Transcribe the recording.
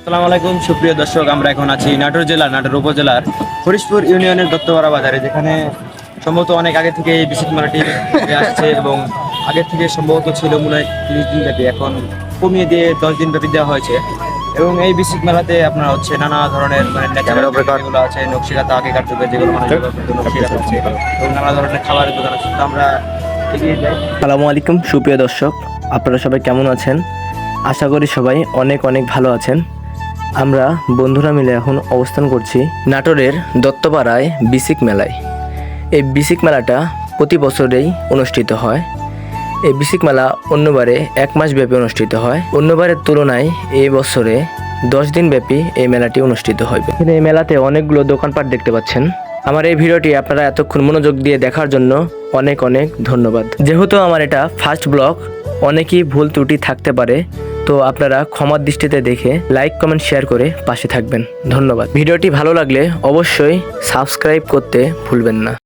আসসালামু আলাইকুম সুপ্রিয় দর্শক, আমরা এখন আছি নাটোর জেলার নাটোর উপজেলার হরিশপুর ইউনিয়নের দত্তপাড়া বাজারে, যেখানে সম্ভবত অনেক আগে থেকে এই বিসিক মেলাটি আসছে এবং আগে থেকে সম্ভবত ছিল মনে হয় 30 দিন ব্যাপী, এখন কমিয়ে দিয়ে 10 দিন ব্যাপী দেওয়া হয়েছে। এবং এই বিসিক মেলাতে আপনার হচ্ছে নানা ধরনের ন্যাচারাল যেগুলো আছে, নকশিকাঁথা আগেকার যুগে যেগুলো মানুষ ব্যবহার করতো, নকশিকাঁথা আছে এবং নানা ধরনের খাবারের দোকান আছে। তো আমরা এগিয়ে যাই। আসসালামু আলাইকুম সুপ্রিয় দর্শক, আপনারা সবাই কেমন আছেন? আশা করি সবাই অনেক অনেক ভালো আছেন। আমরা বন্ধুরা মিলে এখন অবস্থান করছি নাটোরের দত্তপাড়ায় বিসিক মেলায়। এই বিসিক মেলাটা প্রতি বছরেই অনুষ্ঠিত হয়। এই বিসিক মেলা অন্যবারে 1 মাস ব্যাপী অনুষ্ঠিত হয়। অন্যবারের তুলনায় এই বছরে 10 দিন ব্যাপী এই মেলাটি অনুষ্ঠিত হবে। এখানে এই মেলাতে অনেকগুলো দোকানপাট দেখতে পাচ্ছেন। আমার এই ভিডিওটি আপনারা এতক্ষণ মনোযোগ দিয়ে দেখার জন্য অনেক অনেক ধন্যবাদ। যেহেতু আমার এটা ফার্স্ট ব্লগ, অনেকই ভুল ত্রুটি থাকতে পারে, তো আপনারা ক্ষমার দৃষ্টিতে দেখে লাইক কমেন্ট শেয়ার করে পাশে থাকবেন। ধন্যবাদ। ভিডিওটি ভালো লাগলে অবশ্যই সাবস্ক্রাইব করতে ভুলবেন না।